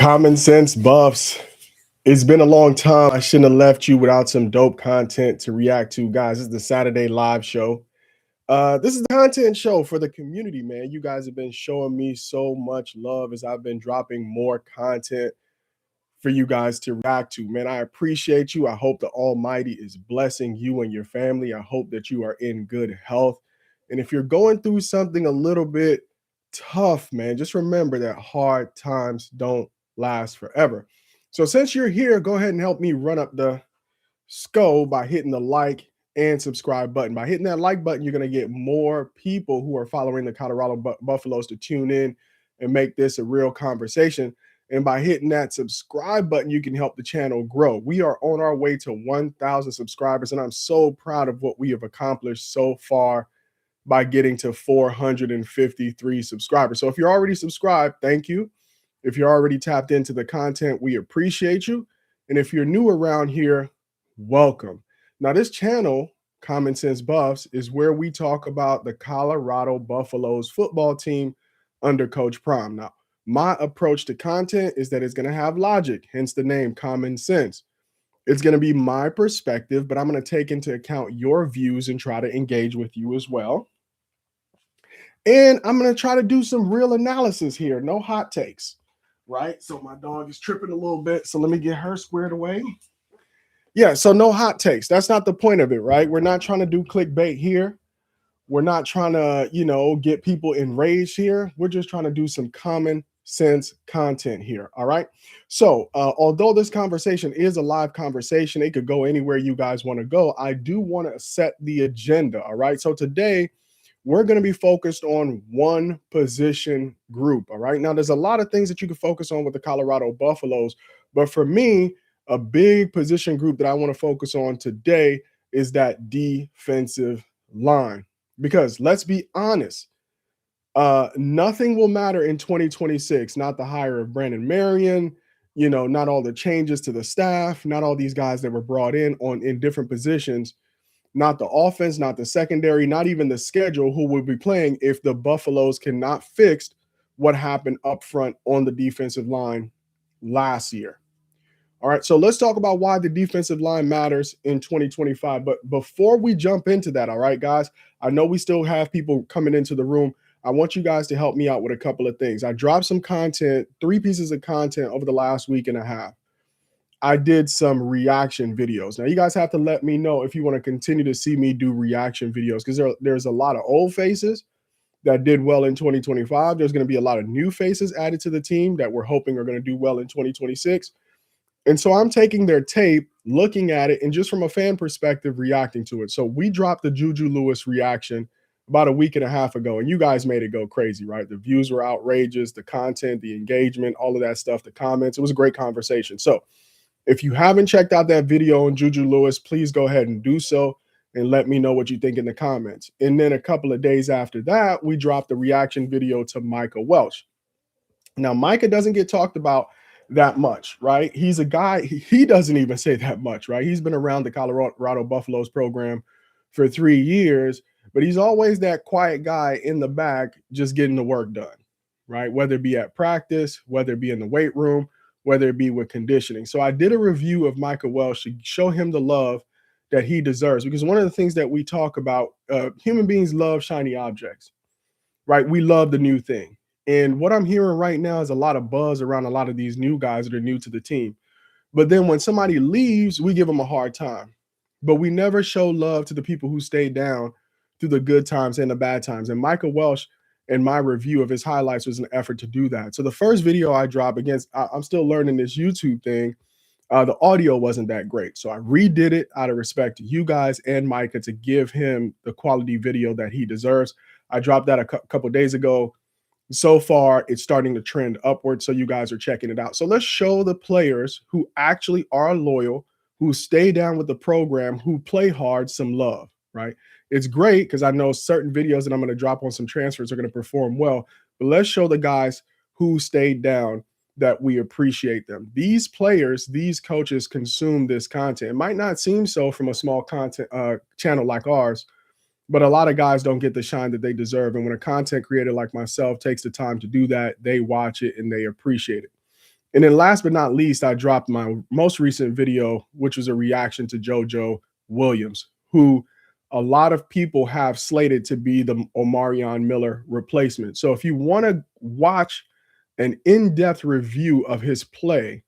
Common sense buffs. It's been a long time. I shouldn't have left you without some dope content to react to, guys. This is the Saturday live show. This is the content show for the community, man. You guys have been showing me so much love as I've been dropping more content for you guys to react to. Man, I appreciate you. I hope the Almighty is blessing you and your family. I hope that you are in good health. And if you're going through something a little bit tough, man, just remember that hard times don't last forever. So since you're here, go ahead and help me run up the SCO by hitting the like and subscribe button. By hitting that like button, you're going to get more people who are following the Colorado Buffaloes to tune in and make this a real conversation. And by hitting that subscribe button, you can help the channel grow. We are on our way to 1,000 subscribers, and I'm so proud of what we have accomplished so far by getting to 453 subscribers. So if you're already subscribed, thank you. If you're already tapped into the content, we appreciate you. And if you're new around here, welcome. Now, this channel, Common Sense Buffs, is where we talk about the Colorado Buffaloes football team under Coach Prime. Now, my approach to content is that it's going to have logic, hence the name Common Sense. It's going to be my perspective, but I'm going to take into account your views and try to engage with you as well. And I'm going to try to do some real analysis here, no hot takes, right? So my dog is tripping a little bit, so let me get her squared away. Yeah, so no hot takes. That's not the point of it, right? We're not trying to do clickbait here. We're not trying to, get people enraged here. We're just trying to do some common sense content here. All right. So although this conversation is a live conversation, it could go anywhere you guys want to go. I do want to set the agenda. All right. So today we're going to be focused on one position group. All right. Now, there's a lot of things that you can focus on with the Colorado Buffaloes, but for me, a big position group that I want to focus on today is that defensive line. Because let's be honest, nothing will matter in 2026. Not the hire of Brandon Marion, not all the changes to the staff, not all these guys that were brought in different positions, not the offense, not the secondary, not even the schedule who will be playing if the Buffaloes cannot fix what happened up front on the defensive line last year. All right, so let's talk about why the defensive line matters in 2025. But before we jump into that, all right, guys, I know we still have people coming into the room. I want you guys to help me out with a couple of things. I dropped some content, 3 pieces of content over the last week and a half. I did some reaction videos. Now, you guys have to let me know if you want to continue to see me do reaction videos, because there's a lot of old faces that did well in 2025. There's going to be a lot of new faces added to the team that we're hoping are going to do well in 2026. And so I'm taking their tape, looking at it, and just from a fan perspective, reacting to it. So we dropped the Juju Lewis reaction about a week and a half ago, and you guys made it go crazy, right? The views were outrageous, the content, the engagement, all of that stuff, the comments. It was a great conversation. So if you haven't checked out that video on Juju Lewis, please go ahead and do so and let me know what you think in the comments. And then a couple of days after that, we dropped the reaction video to Micah Welch. Now, Micah doesn't get talked about that much, right? He's a guy, he doesn't even say that much, right? He's been around the Colorado Buffaloes program for 3 years, but he's always that quiet guy in the back just getting the work done, right? Whether it be at practice, whether it be in the weight room, whether it be with conditioning. So I did a review of Micah Welch to show him the love that he deserves, because one of the things that we talk about, human beings love shiny objects, right? We love the new thing. And what I'm hearing right now is a lot of buzz around a lot of these new guys that are new to the team. But then when somebody leaves, we give them a hard time. But we never show love to the people who stayed down through the good times and the bad times. And Micah Welch, in my review of his highlights, was an effort to do that. So the first video I dropped, I'm still learning this YouTube thing. The audio wasn't that great. So I redid it out of respect to you guys and Micah to give him the quality video that he deserves. I dropped that a couple days ago. So far, it's starting to trend upward, so you guys are checking it out. So let's show the players who actually are loyal, who stay down with the program, who play hard, some love, right? It's great because I know certain videos that I'm going to drop on some transfers are going to perform well, but let's show the guys who stayed down that we appreciate them. These players, these coaches consume this content. It might not seem so from a small content channel like ours, but a lot of guys don't get the shine that they deserve. And when a content creator like myself takes the time to do that, they watch it and they appreciate it. And then last but not least, I dropped my most recent video, which was a reaction to JoJo Williams, who a lot of people have slated to be the Omarion Miller replacement. So if you want to watch an in-depth review of his play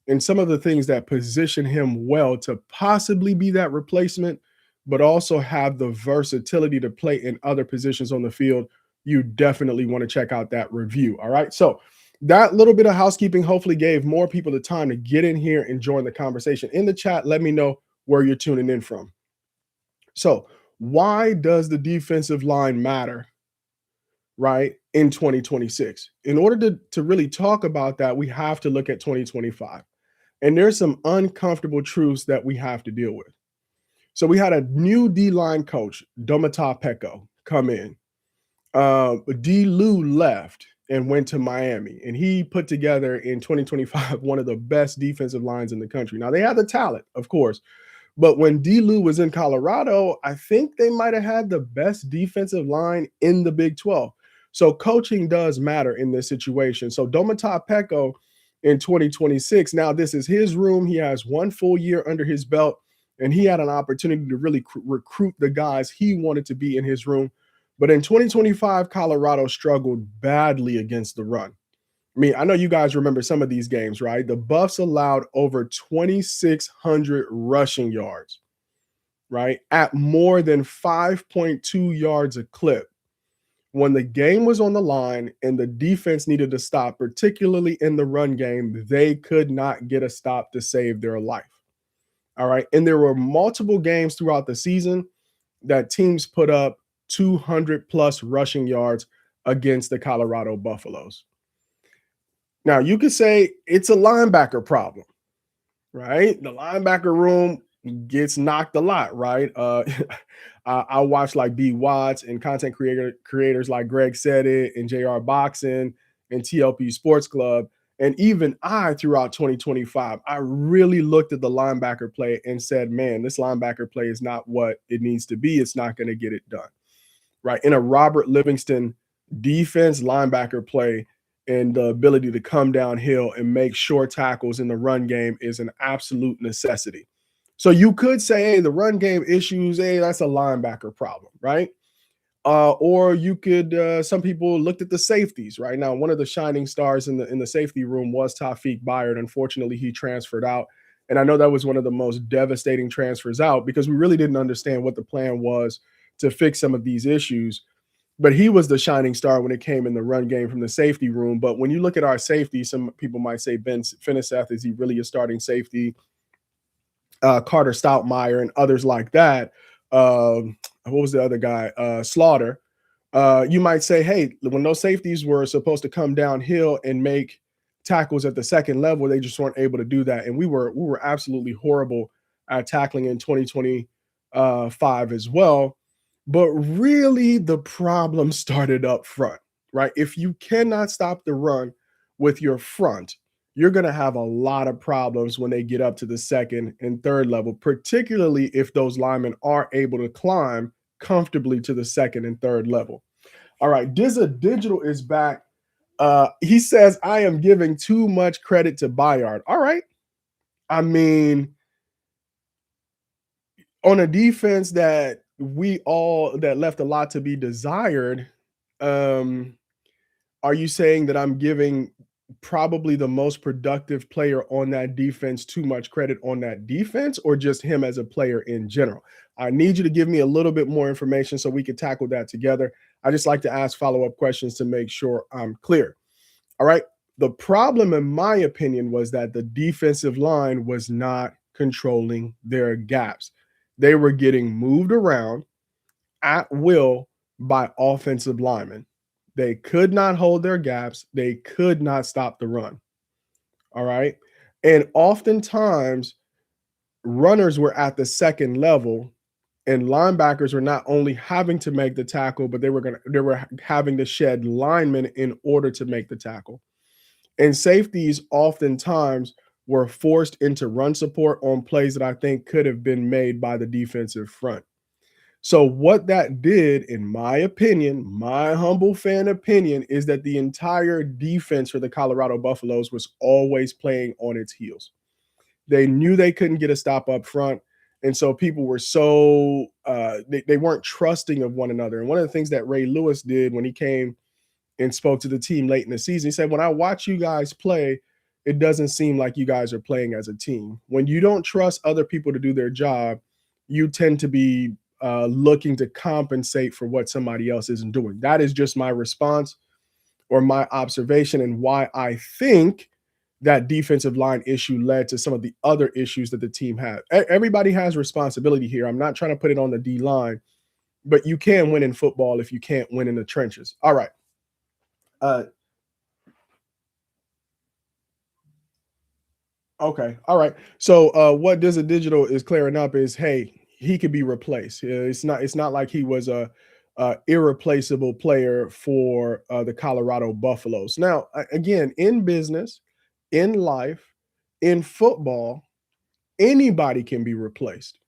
and some of the things that position him well to possibly be that replacement, but also have the versatility to play in other positions on the field, you definitely want to check out that review. All right. So that little bit of housekeeping hopefully gave more people the time to get in here and join the conversation. In the chat, let me know where you're tuning in from. So, why does the defensive line matter, right, in 2026? In order to really talk about that, we have to look at 2025. And there's some uncomfortable truths that we have to deal with. So we had a new D-line coach, Domata Peko, come in. D. Lou left and went to Miami, and he put together in 2025 one of the best defensive lines in the country. Now, they had the talent, of course, but when D. Lou was in Colorado, I think they might have had the best defensive line in the Big 12. So coaching does matter in this situation. So Domata Peko in 2026, now this is his room. He has one full year under his belt, and he had an opportunity to really recruit the guys he wanted to be in his room. But in 2025, Colorado struggled badly against the run. I mean, I know you guys remember some of these games, right? The Buffs allowed over 2,600 rushing yards, right? At more than 5.2 yards a clip. When the game was on the line and the defense needed to stop, particularly in the run game, they could not get a stop to save their life. All right. And there were multiple games throughout the season that teams put up 200 plus rushing yards against the Colorado Buffaloes. Now, you could say it's a linebacker problem, right? The linebacker room gets knocked a lot, right? I watch like B Watts and content creators like Greg Said It and JR Boxing and TLP Sports Club. And even I, throughout 2025, I really looked at the linebacker play and said, man, this linebacker play is not what it needs to be. It's not going to get it done, right? In a Robert Livingston defense, linebacker play and the ability to come downhill and make short tackles in the run game is an absolute necessity. So you could say, hey, the run game issues, hey, that's a linebacker problem, right? Or you could, some people looked at the safeties, right? Now, one of the shining stars in the safety room was Tawfiq Byard. Unfortunately, he transferred out. And I know that was one of the most devastating transfers out because we really didn't understand what the plan was to fix some of these issues. But he was the shining star when it came in the run game from the safety room. But when you look at our safety, some people might say Ben Finiseth, is he really a starting safety? Carter Stoutmeyer and others like that. What was the other guy? Slaughter. You might say, hey, when those safeties were supposed to come downhill and make tackles at the second level, they just weren't able to do that. And we were absolutely horrible at tackling in 2025 as well. But really, the problem started up front, right? If you cannot stop the run with your front, you're going to have a lot of problems when they get up to the second and third level, particularly if those linemen are able to climb comfortably to the second and third level. All right, Dizza Digital is back. He says, I am giving too much credit to Bayard. All right. I mean, on a defense that left a lot to be desired, are you saying that I'm giving probably the most productive player on that defense too much credit on that defense, or just him as a player in general? I need you to give me a little bit more information so we can tackle that together. I just like to ask follow-up questions to make sure I'm clear. All right. The problem, in my opinion, was that the defensive line was not controlling their gaps. They were getting moved around at will by offensive linemen. They could not hold their gaps. They could not stop the run. All right. And oftentimes, runners were at the second level, and linebackers were not only having to make the tackle, but they were having to shed linemen in order to make the tackle. And safeties oftentimes were forced into run support on plays that I think could have been made by the defensive front. So what that did, in my opinion, my humble fan opinion, is that the entire defense for the Colorado Buffaloes was always playing on its heels. They knew they couldn't get a stop up front. And so people were so they weren't trusting of one another. And one of the things that Ray Lewis did when he came and spoke to the team late in the season, he said, when I watch you guys play, it doesn't seem like you guys are playing as a team. When you don't trust other people to do their job, you tend to be looking to compensate for what somebody else isn't doing. That is just my response or my observation, and why I think that defensive line issue led to some of the other issues that the team had. Everybody has responsibility here. I'm not trying to put it on the D line, but you can win in football if you can't win in the trenches. All right. Uh, okay. All right. So what Does a Digital is clearing up is, hey, he could be replaced. It's not like he was a irreplaceable player for the Colorado Buffaloes. Now, again, in business, in life, in football, anybody can be replaced,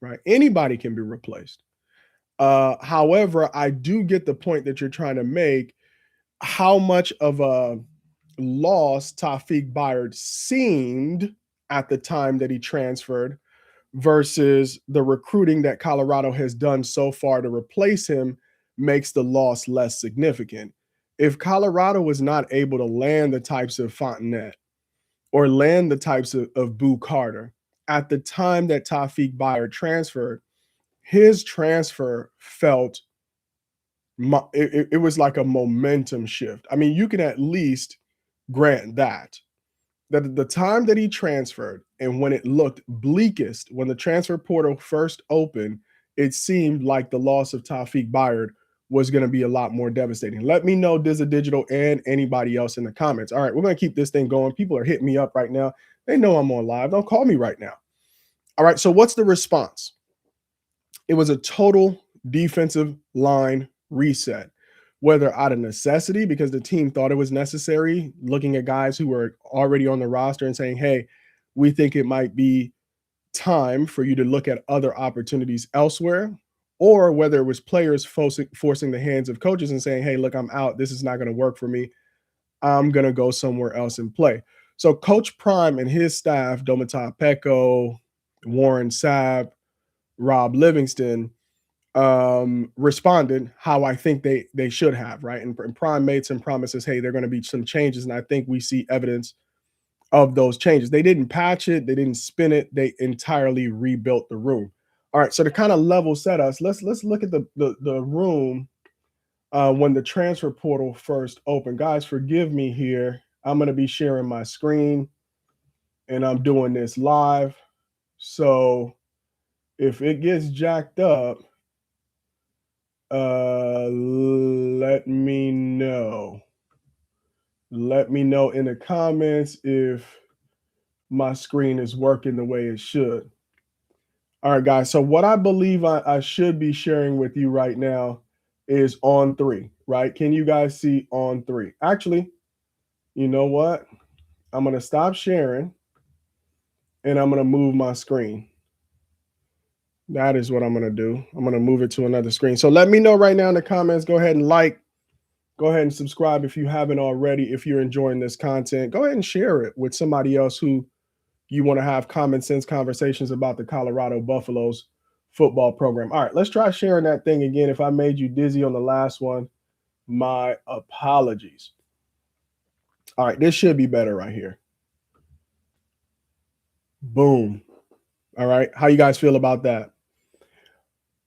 right? Anybody can be replaced. However, I do get the point that you're trying to make. How much of a loss Tawfiq Byard seemed at the time that he transferred versus the recruiting that Colorado has done so far to replace him makes the loss less significant. If Colorado was not able to land the types of Fontenette or land the types of Boo Carter at the time that Tawfiq Byard transferred, his transfer felt it was like a momentum shift. I mean, you can at least grant that at the time that he transferred and when it looked bleakest, when the transfer portal first opened, it seemed like the loss of Tawfiq Byard was going to be a lot more devastating. Let me know, Diz Digital and anybody else in the comments. All right, we're going to keep this thing going. People are hitting me up right now. They know I'm on live. Don't call me right now. All right, so what's the response? It was a total defensive line reset, whether out of necessity because the team thought it was necessary, looking at guys who were already on the roster and saying, hey, we think it might be time for you to look at other opportunities elsewhere, or whether it was players forcing the hands of coaches and saying, hey, look, I'm out. This is not going to work for me. I'm going to go somewhere else and play. So Coach Prime and his staff, Domata Peko, Warren Sapp, Rob Livingston, responded how I think they should have, right? And Prime made some promises. Hey, there are going to be some changes, and I think we see evidence of those changes. They didn't patch it, they didn't spin it, they entirely rebuilt the room. All right, so to kind of level set us, let's look at the room when the transfer portal first opened. Guys, forgive me here. I'm going to be sharing my screen, and I'm doing this live. So if it gets jacked up, let me know. Let me know in the comments if my screen is working the way it should. All right, guys. So what I believe I should be sharing with you right now is on three, right? Can you guys see on three? Actually, you know what? I'm going to stop sharing and I'm going to move my screen. That is what I'm going to do. I'm going to move it to another screen. So let me know right now in the comments. Go ahead and like. Go ahead and subscribe if you haven't already. If you're enjoying this content, go ahead and share it with somebody else who you want to have common sense conversations about the Colorado Buffaloes football program. All right, let's try sharing that thing again. If I made you dizzy on the last one, my apologies. All right, this should be better right here. Boom. All right, how you guys feel about that?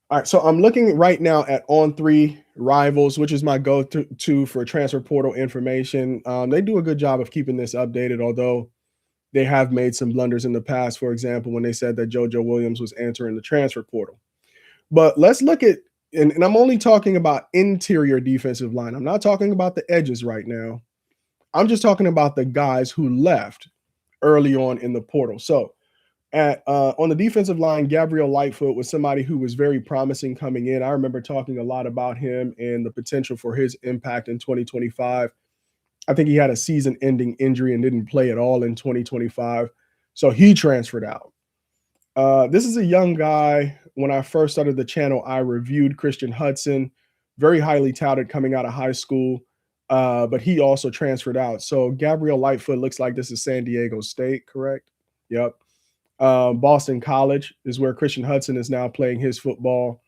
All right, so I'm looking right now at On Three Rivals, which is my go-to for transfer portal information. They do a good job of keeping this updated, although they have made some blunders in the past. For example, when they said that JoJo Williams was entering the transfer portal. But let's look at, and I'm only talking about interior defensive line. I'm not talking about the edges right now. I'm just talking about the guys who left early on in the portal. So on the defensive line, Gabriel Lightfoot was somebody who was very promising coming in. I remember talking a lot about him and the potential for his impact in 2025. I think he had a season-ending injury and didn't play at all in 2025. So he transferred out. This is a young guy when I first started the channel, I reviewed Christian Hudson, very highly touted coming out of high school, but he also transferred out. So Gabriel Lightfoot looks like this is San Diego State, correct? Yep. Boston College is where Christian Hudson is now playing his football.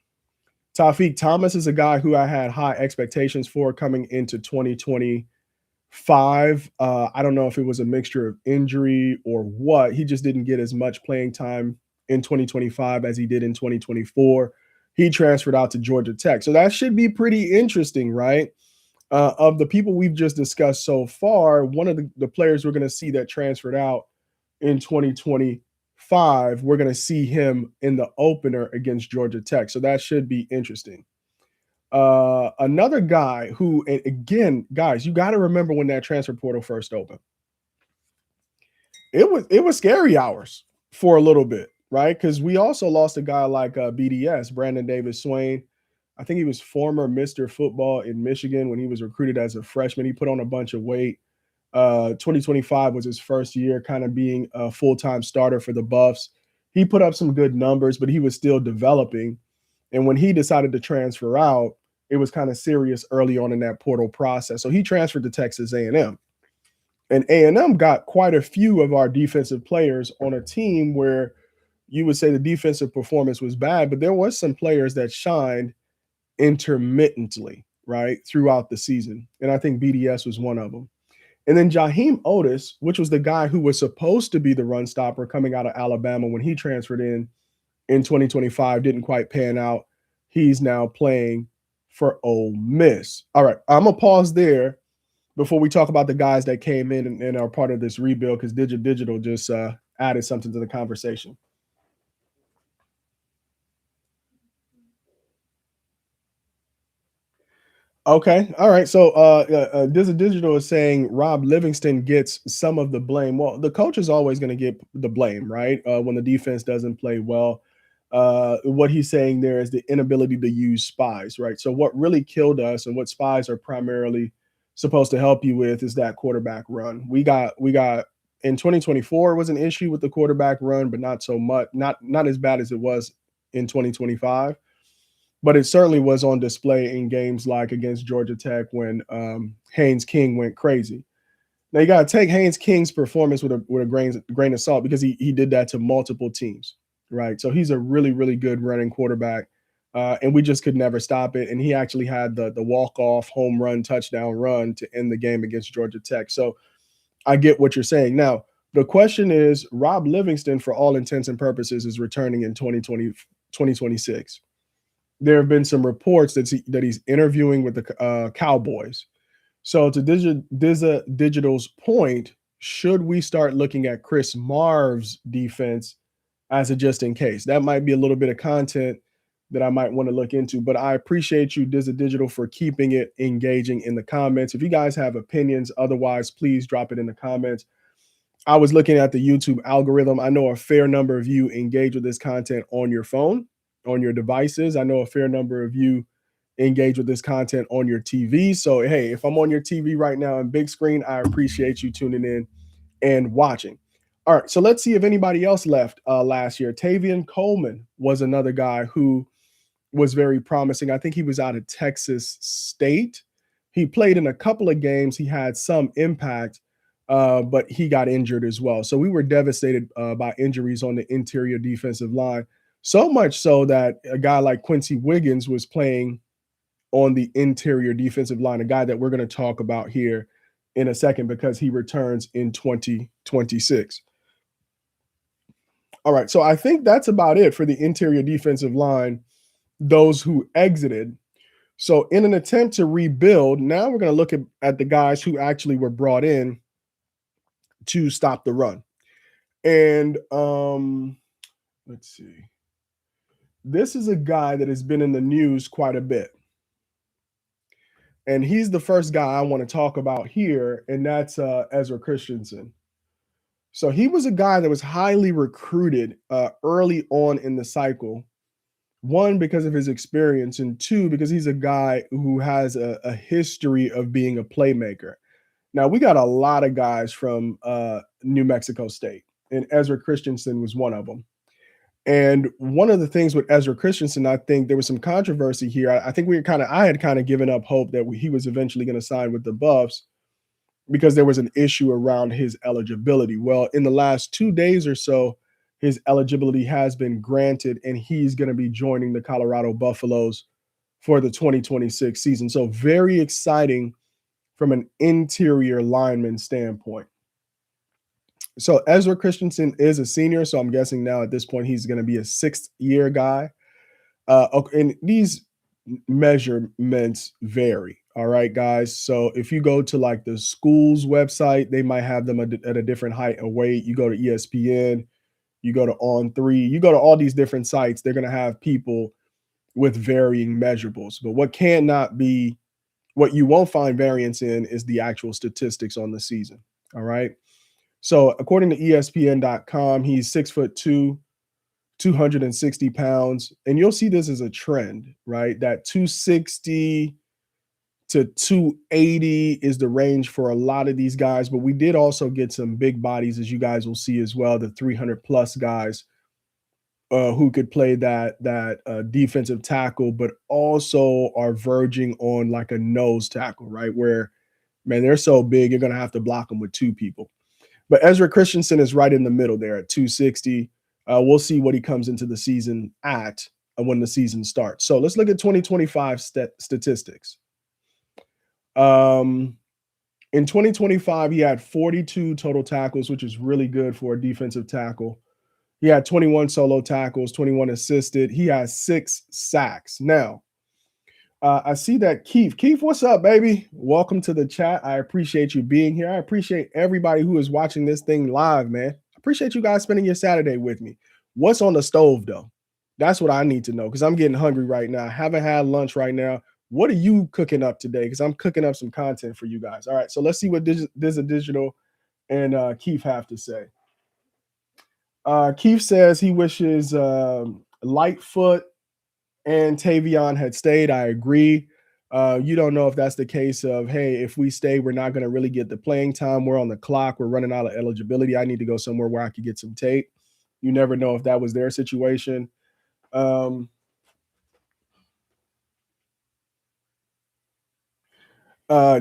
Taufiq Thomas is a guy who I had high expectations for coming into 2025. I don't know if it was a mixture of injury or what. He just didn't get as much playing time in 2025 as he did in 2024. He transferred out to Georgia Tech. So that should be pretty interesting, right? Of the people we've just discussed so far, one of the players we're going to see that transferred out in 2025, we're going to see him in the opener against Georgia Tech. So that should be interesting. Another guy who, and again, guys, you got to remember when that transfer portal first opened. It was scary hours for a little bit, right? Because we also lost a guy like BDS, Brandon Davis Swain. I think he was former Mr. Football in Michigan when he was recruited as a freshman. He put on a bunch of weight. 2025 was his first year kind of being a full-time starter for the Buffs. He put up some good numbers, but he was still developing. And when he decided to transfer out, it was kind of serious early on in that portal process. So he transferred to Texas A&M. And A&M got quite a few of our defensive players on a team where you would say the defensive performance was bad, but there was some players that shined intermittently, right, throughout the season. And I think BDS was one of them. And then Jaheim Otis, which was the guy who was supposed to be the run stopper coming out of Alabama when he transferred in 2025, didn't quite pan out. He's now playing for Ole Miss. All right, I'm going to pause there before we talk about the guys that came in and are part of this rebuild, because Digital just added something to the conversation. Okay. All right. So Digital is saying Rob Livingston gets some of the blame. Well, the coach is always going to get the blame, right? When the defense doesn't play well. What he's saying there is the inability to use spies, right? So what really killed us and what spies are primarily supposed to help you with is that quarterback run. We got in 2024 was an issue with the quarterback run, but not so much, not as bad as it was in 2025. But it certainly was on display in games like against Georgia Tech when Haynes King went crazy. Now you got to take Haynes King's performance with a grain of salt, because he did that to multiple teams, right? So he's a really, really good running quarterback, and we just could never stop it. And he actually had the walk-off home run touchdown run to end the game against Georgia Tech. So I get what you're saying. Now, the question is, Rob Livingston, for all intents and purposes, is returning in 2026. There have been some reports that he's interviewing with the Cowboys. So to Digital's point, should we start looking at Chris Marv's defense as a just in case? That might be a little bit of content that I might want to look into. But I appreciate you, Digital, for keeping it engaging in the comments. If you guys have opinions, otherwise, please drop it in the comments. I was looking at the YouTube algorithm. I know a fair number of you engage with this content on your phone, on your devices. I know a fair number of you engage with this content on your TV. So, hey, if I'm on your TV right now in big screen, I appreciate you tuning in and watching. All right, so let's see if anybody else left last year. Tavian Coleman was another guy who was very promising. I think he was out of Texas State. He played in a couple of games. He had some impact, but he got injured as well. So we were devastated by injuries on the interior defensive line. So much so that a guy like Quincy Wiggins was playing on the interior defensive line, a guy that we're going to talk about here in a second because he returns in 2026. All right, so I think that's about it for the interior defensive line, those who exited. So in an attempt to rebuild, now we're going to look at the guys who actually were brought in to stop the run. And let's see. This is a guy that has been in the news quite a bit. And he's the first guy I want to talk about here, and that's Ezra Christensen. So he was a guy that was highly recruited early on in the cycle. One, because of his experience, and two, because he's a guy who has a history of being a playmaker. Now, we got a lot of guys from New Mexico State, and Ezra Christensen was one of them. And one of the things with Ezra Christensen, I think there was some controversy here. I think I had kind of given up hope that he was eventually going to sign with the Buffs because there was an issue around his eligibility. Well, in the last 2 days or so, his eligibility has been granted, and he's going to be joining the Colorado Buffaloes for the 2026 season. So, very exciting from an interior lineman standpoint. So, Ezra Christensen is a senior. So, I'm guessing now at this point, he's going to be a sixth year guy. And these measurements vary. All right, guys. So if you go to like the school's website, they might have them at a different height and weight. You go to ESPN, you go to On3, you go to all these different sites, they're going to have people with varying measurables. But what you won't find variance in is the actual statistics on the season. All right. So according to ESPN.com, he's 6'2", 260 pounds. And you'll see this as a trend, right? That 260 to 280 is the range for a lot of these guys. But we did also get some big bodies, as you guys will see as well, the 300 plus guys who could play that defensive tackle, but also are verging on like a nose tackle, right? Where, man, they're so big, you're going to have to block them with two people. But Ezra Christensen is right in the middle there at 260. We'll see what he comes into the season at when the season starts. So let's look at 2025 statistics. In 2025, he had 42 total tackles, which is really good for a defensive tackle. He had 21 solo tackles, 21 assisted. He has 6 sacks. Now, I see that Keith, what's up, baby? Welcome to the chat. I appreciate you being here. I appreciate everybody who is watching this thing live, man. I appreciate you guys spending your Saturday with me. What's on the stove, though? That's what I need to know because I'm getting hungry right now. I haven't had lunch right now. What are you cooking up today? Because I'm cooking up some content for you guys. All right, so let's see what Digital and Keith have to say. Keith says he wishes Lightfoot and Tavion had stayed. I agree. You don't know if that's the case of, hey, if we stay, we're not going to really get the playing time. We're on the clock. We're running out of eligibility. I need to go somewhere where I could get some tape. You never know if that was their situation.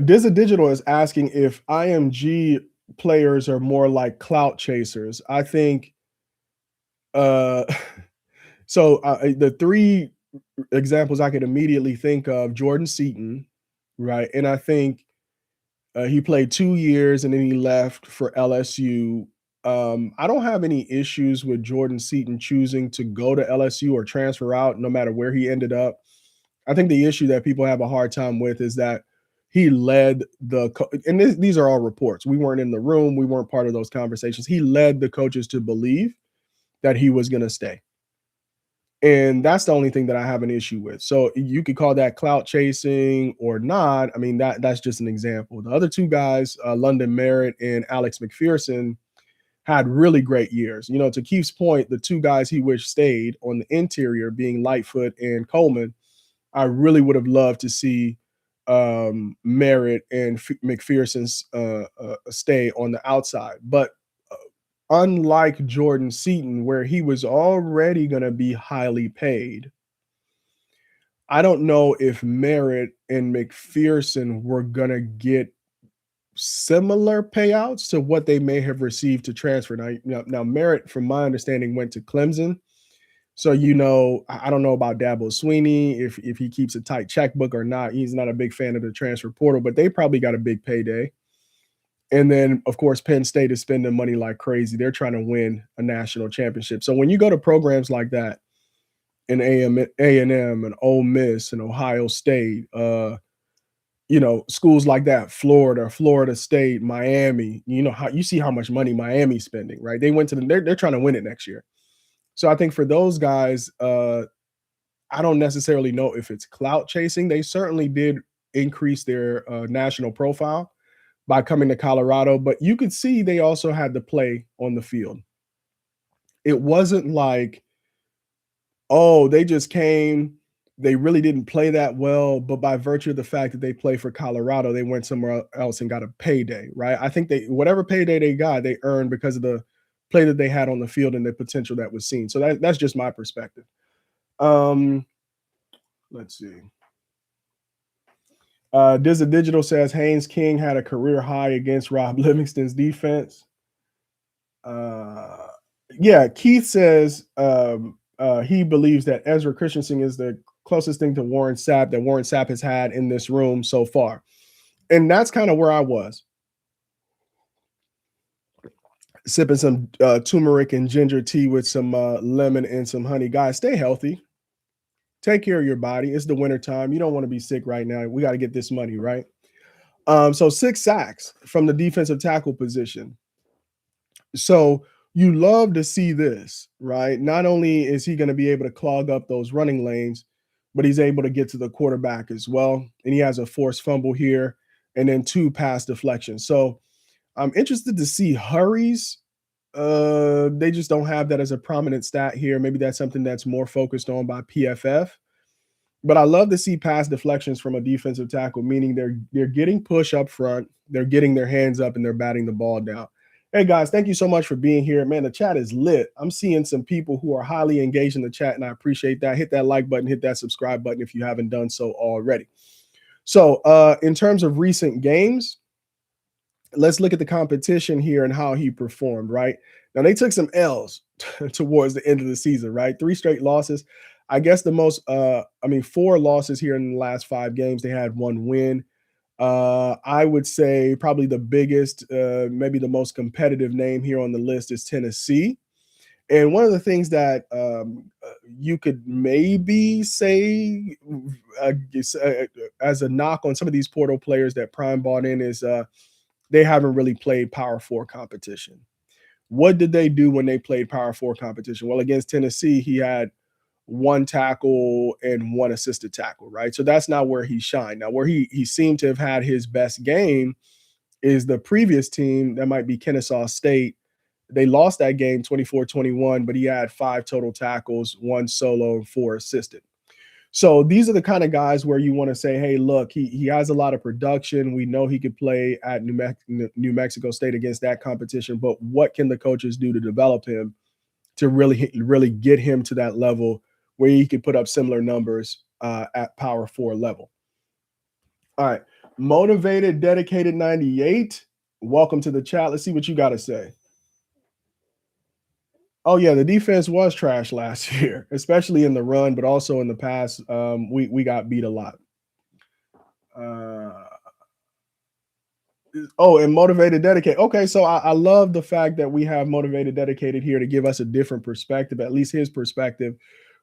Digital is asking if IMG players are more like clout chasers. I think the three examples I could immediately think of, Jordan Seaton, right? And I think he played 2 years and then he left for LSU. I don't have any issues with Jordan Seaton choosing to go to LSU or transfer out, no matter where he ended up. I think the issue that people have a hard time with is that he led these are all reports. We weren't in the room. We weren't part of those conversations. He led the coaches to believe that he was going to stay. And that's the only thing that I have an issue with. So you could call that clout chasing or not. I mean, that's just an example. The other two guys, London Merritt and Alex McPherson, had really great years. You know, to Keith's point, the two guys he wished stayed on the interior, being Lightfoot and Coleman, I really would have loved to see Merritt and McPherson's stay on the outside. But unlike Jordan Seaton, where he was already going to be highly paid, I don't know if Merritt and McPherson were going to get similar payouts to what they may have received to transfer. Now Merritt, from my understanding, went to Clemson. So, I don't know about Dabo Sweeney, if he keeps a tight checkbook or not. He's not a big fan of the transfer portal, but they probably got a big payday. And then, of course, Penn State is spending money like crazy. They're trying to win a national championship. So when you go to programs like that in A&M and Ole Miss and Ohio State, schools like that, Florida State, Miami, you see how much money Miami's spending, right? They went to they're trying to win it next year. So I think for those guys, I don't necessarily know if it's clout chasing. They certainly did increase their national profile by coming to Colorado, but you could see they also had to play on the field. It wasn't like, oh, they just came, they really didn't play that well, but by virtue of the fact that they play for Colorado, they went somewhere else and got a payday, right? I think whatever payday they got, they earned because of the play that they had on the field and the potential that was seen. So that's just my perspective. Um, let's see. Dizza Digital says Haynes King had a career high against Rob Livingston's defense. Yeah, Keith says he believes that Ezra Christensen is the closest thing to Warren Sapp that Warren Sapp has had in this room so far. And that's kind of where I was. Sipping some turmeric and ginger tea with some lemon and some honey. Guys, stay healthy. Take care of your body. It's the winter time. You don't want to be sick right now. We got to get this money, right? So 6 sacks from the defensive tackle position. So you love to see this, right? Not only is he going to be able to clog up those running lanes, but he's able to get to the quarterback as well. And he has a forced fumble here and then 2 pass deflections. So I'm interested to see hurries. They just don't have that as a prominent stat here. Maybe that's something that's more focused on by PFF. But I love to see pass deflections from a defensive tackle, meaning they're getting push up front, they're getting their hands up, and they're batting the ball down. Hey guys, thank you so much for being here. Man, the chat is lit. I'm seeing some people who are highly engaged in the chat, and I appreciate that. Hit that like button, hit that subscribe button if you haven't done so already. So in terms of recent games, let's look at the competition here and how he performed, right? Now, they took some L's towards the end of the season, right? 3 straight losses. I guess the most, 4 losses here in the last 5 games. They had 1 win. I would say probably the biggest, maybe the most competitive name here on the list is Tennessee. And one of the things that you could maybe say as a knock on some of these portal players that Prime bought in is they haven't really played Power 4 competition. What did they do when they played Power 4 competition? Well, against Tennessee, he had 1 tackle and 1 assisted tackle, right? So that's not where he shined. Now, where he seemed to have had his best game is the previous team, that might be Kennesaw State. They lost that game 24-21, but he had 5 total tackles, 1 solo, and 4 assisted. So these are the kind of guys where you want to say, hey, look, he has a lot of production. We know he could play at New Mexico State against that competition, but what can the coaches do to develop him to really get him to that level where he could put up similar numbers at Power 4 level? All right. Motivated, dedicated 98. Welcome to the chat. Let's see what you got to say. Oh yeah, the defense was trash last year, especially in the run, but also in the pass. We got beat a lot. And motivated, dedicated. Okay, so I love the fact that we have motivated, dedicated here to give us a different perspective, at least his perspective,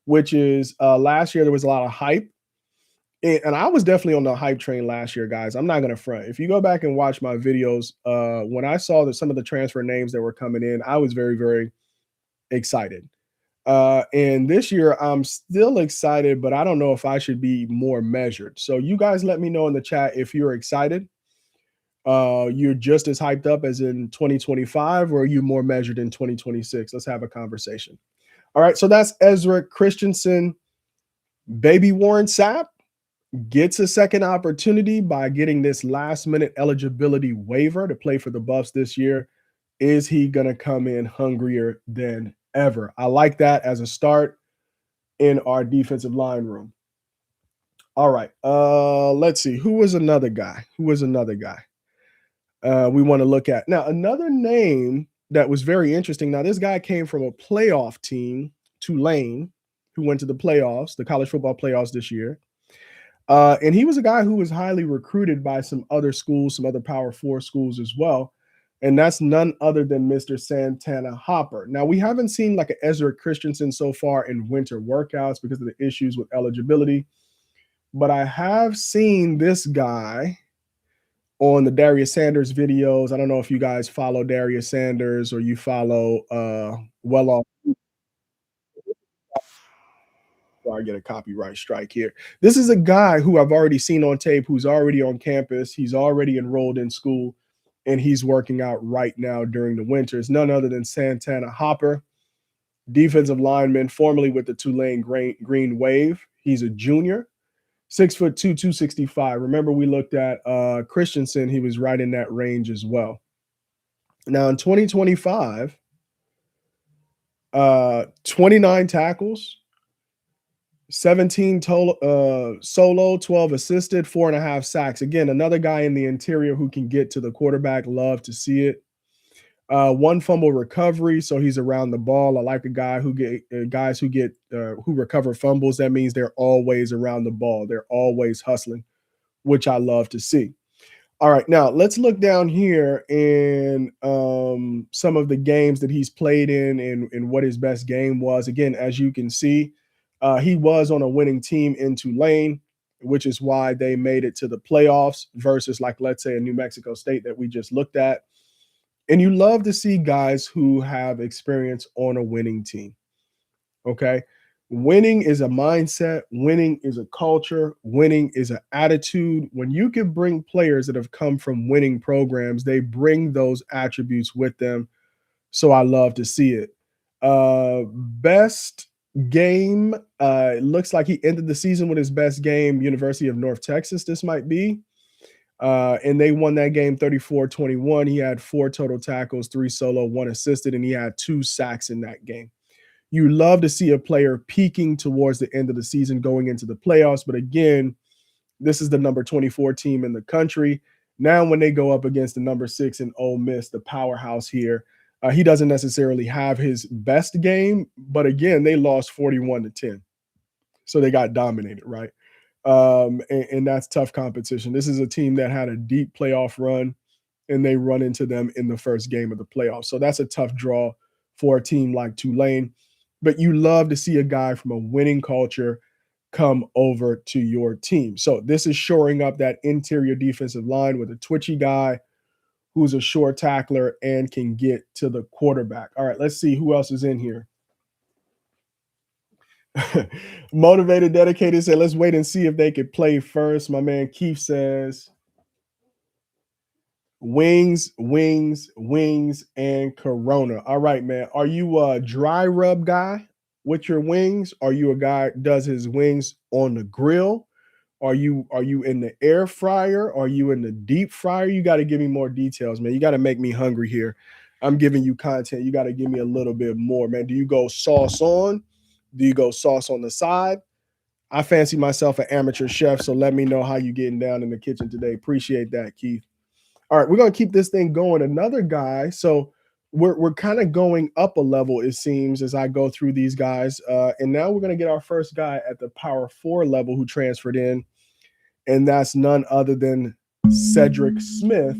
which is last year there was a lot of hype. And I was definitely on the hype train last year, guys. I'm not going to front. If you go back and watch my videos, when I saw that some of the transfer names that were coming in, I was very, very excited. And this year I'm still excited, but I don't know if I should be more measured. So you guys let me know in the chat if you're excited. You're just as hyped up as in 2025, or are you more measured in 2026? Let's have a conversation. All right, so that's Ezra Christensen. Baby Warren Sapp gets a second opportunity by getting this last-minute eligibility waiver to play for the Buffs this year. Is he going to come in hungrier than ever? I like that as a start in our defensive line room. All right. Let's see. Who was another guy? We want to look at? Now, another name that was very interesting. Now, this guy came from a playoff team, Tulane, who went to the playoffs, the college football playoffs this year. And he was a guy who was highly recruited by some other schools, some other Power 4 schools as well. And that's none other than Mr. Santana Hopper. Now, we haven't seen like an Ezra Christensen so far in winter workouts because of the issues with eligibility. But I have seen this guy on the Darius Sanders videos. I don't know if you guys follow Darius Sanders or you follow Well Off. I get a copyright strike here. This is a guy who I've already seen on tape, who's already on campus. He's already enrolled in school, and he's working out right now during the winters. None other than Santana Hopper, defensive lineman, formerly with the Tulane Green Wave. He's a junior, 6'2", 265. Remember, we looked at Christensen. He was right in that range as well. Now, in 2025, 29 tackles, 17 total, solo, 12 assisted, 4.5 sacks. Again, another guy in the interior who can get to the quarterback. Love to see it. One fumble recovery, so he's around the ball. I like a guy who get guys who recover fumbles. That means they're always around the ball. They're always hustling, which I love to see. All right, now let's look down here in some of the games that he's played in and what his best game was. Again, as you can see, he was on a winning team in Tulane, which is why they made it to the playoffs versus, like, let's say, a New Mexico State that we just looked at. And you love to see guys who have experience on a winning team. Okay. Winning is a mindset, winning is a culture, winning is an attitude. When you can bring players that have come from winning programs, they bring those attributes with them. So I love to see it. Best game. It looks like he ended the season with his best game, University of North Texas. This might be. And they won that game 34-21. He had 4 total tackles, 3 solo, 1 assisted, and he had 2 sacks in that game. You love to see a player peaking towards the end of the season going into the playoffs. But again, this is the number 24 team in the country. Now, when they go up against the number 6 in Ole Miss, the powerhouse here, he doesn't necessarily have his best game. But again, they lost 41-10. So they got dominated, right? And that's tough competition. This is a team that had a deep playoff run, and they run into them in the first game of the playoffs. So that's a tough draw for a team like Tulane. But you love to see a guy from a winning culture come over to your team. So this is shoring up that interior defensive line with a twitchy guy who's a short tackler and can get to the quarterback. All right, let's see who else is in here. Motivated, dedicated said, let's wait and see if they could play first. My man Keith says, wings, wings, wings, and Corona. All right, man. Are you a dry rub guy with your wings? Are you a guy that does his wings on the grill? Are you in the air fryer? Are you in the deep fryer? You got to give me more details, man. You got to make me hungry here. I'm giving you content. You got to give me a little bit more, man. Do you go sauce on? Do you go sauce on the side? I fancy myself an amateur chef, so let me know how you getting down in the kitchen today. Appreciate that, Keith. All right, we're gonna keep this thing going. Another guy, so we're kind of going up a level, it seems, as I go through these guys. And now we're gonna get our first guy at the Power 4 level who transferred in, and that's none other than Cedric Smith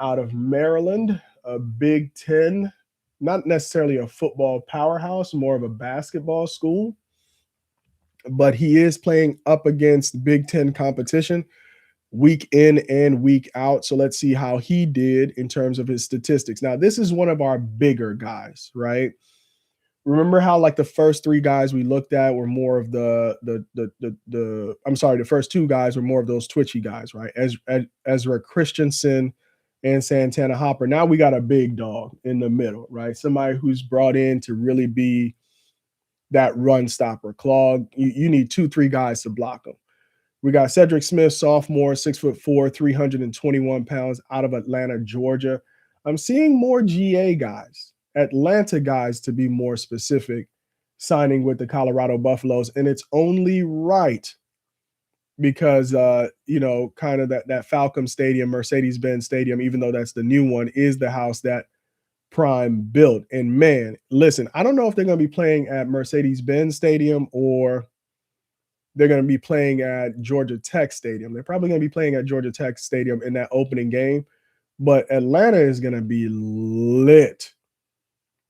out of Maryland, a Big Ten, not necessarily a football powerhouse, more of a basketball school, but he is playing up against Big Ten competition week in and week out. So let's see how he did in terms of his statistics. Now, this is one of our bigger guys, right? Remember how, like, the first 3 guys we looked at were more of the first 2 guys were more of those twitchy guys, right? Ezra Christensen and Santana Hopper. Now we got a big dog in the middle, right? Somebody who's brought in to really be that run stopper. Claude, you need 2, 3 guys to block him. We got Cedric Smith, sophomore, 6'4", 321 pounds, out of Atlanta, Georgia. I'm seeing more GA guys, Atlanta guys to be more specific, signing with the Colorado Buffaloes. And it's only right because, kind of that Falcon Stadium, Mercedes-Benz Stadium, even though that's the new one, is the house that Prime built. And man, listen, I don't know if they're going to be playing at Mercedes-Benz Stadium or they're going to be playing at Georgia Tech Stadium. They're probably going to be playing at Georgia Tech Stadium in that opening game. But Atlanta is going to be lit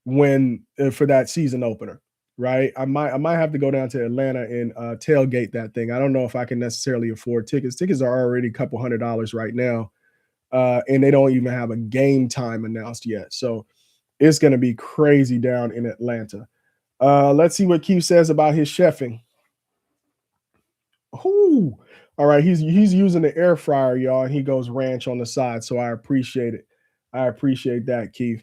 for that season opener, right? I might have to go down to Atlanta and tailgate that thing. I don't know if I can necessarily afford tickets. Tickets are already a couple $100 right now, and they don't even have a game time announced yet. So it's going to be crazy down in Atlanta. Let's see what Keith says about his chefing. Ooh. All right, he's using the air fryer, y'all, and he goes ranch on the side. So I appreciate it. I appreciate that, Keith.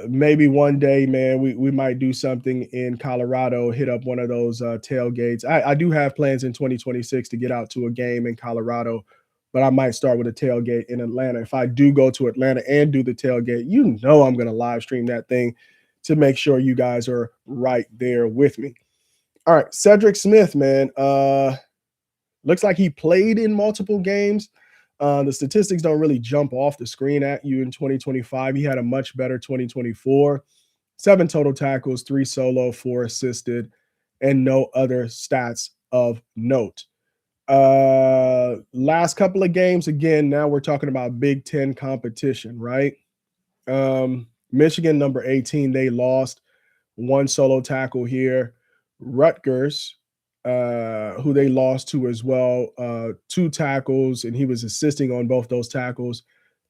Maybe one day, man, we might do something in Colorado, hit up one of those tailgates. I do have plans in 2026 to get out to a game in Colorado, but I might start with a tailgate in Atlanta. If I do go to Atlanta and do the tailgate, I'm gonna live stream that thing to make sure you guys are right there with me. All right, Cedric Smith, man. Looks like he played in multiple games. The statistics don't really jump off the screen at you in 2025. He had a much better 2024. 7 total tackles, 3 solo, 4 assisted, and no other stats of note. Last couple of games, again, now we're talking about Big Ten competition, right? Michigan, number 18, they lost 1 solo tackle here. Rutgers, who they lost to as well, 2 tackles, and he was assisting on both those tackles.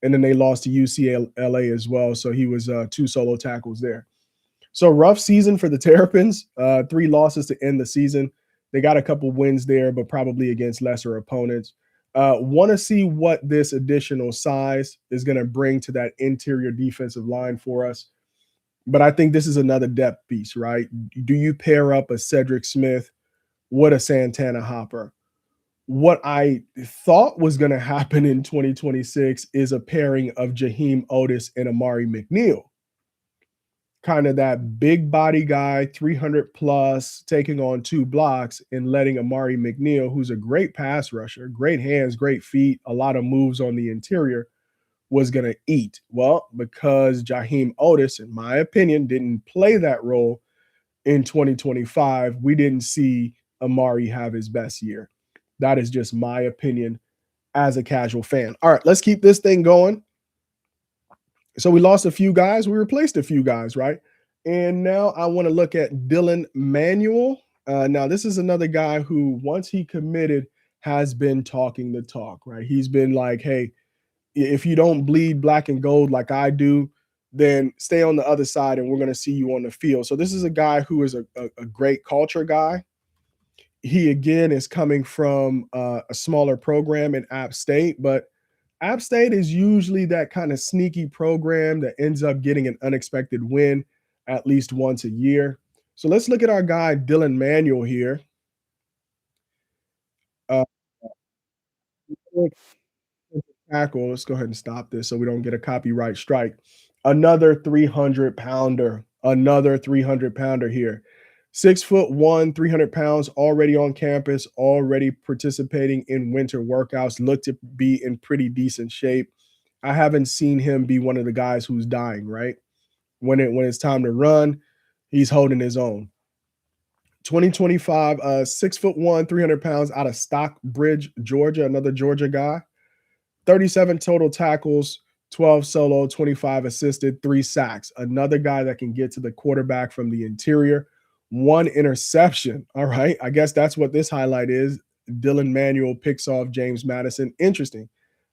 And then they lost to UCLA as well. So he was 2 solo tackles there. So rough season for the Terrapins. 3 losses to end the season. They got a couple wins there, but probably against lesser opponents. Want to see what this additional size is going to bring to that interior defensive line for us. But I think this is another depth piece, right? Do you pair up a Cedric Smith with a Santana Hopper? What I thought was going to happen in 2026 is a pairing of Jaheim Otis and Amari McNeil. Kind of that big body guy, 300 plus, taking on 2 blocks and letting Amari McNeil, who's a great pass rusher, great hands, great feet, a lot of moves on the interior, was going to eat. Well, because Jaheim Otis, in my opinion, didn't play that role in 2025, we didn't see Amari have his best year. That is just my opinion as a casual fan. All right, let's keep this thing going. So we lost a few guys, we replaced a few guys, right? And now I want to look at Dylan Manuel. Now, this is another guy who, once he committed, has been talking the talk, right? He's been like, hey, if you don't bleed black and gold like I do, then stay on the other side and we're going to see you on the field. So this is a guy who is a great culture guy. He, again, is coming from a smaller program in App State, but App State is usually that kind of sneaky program that ends up getting an unexpected win at least once a year. So let's look at our guy, Dylan Manuel here. Uh, tackle. Let's go ahead and stop this so we don't get a copyright strike. Another 300 pounder, another 300 pounder here. 6'1", 300 pounds, already on campus, already participating in winter workouts, looked to be in pretty decent shape. I haven't seen him be one of the guys who's dying, right? When it's time to run, he's holding his own. 2025, 6'1", 300 pounds out of Stockbridge, Georgia, another Georgia guy. 37 total tackles, 12 solo, 25 assisted, 3 sacks. Another guy that can get to the quarterback from the interior. 1 interception. All right. I guess that's what this highlight is. Dylan Manuel picks off James Madison. Interesting.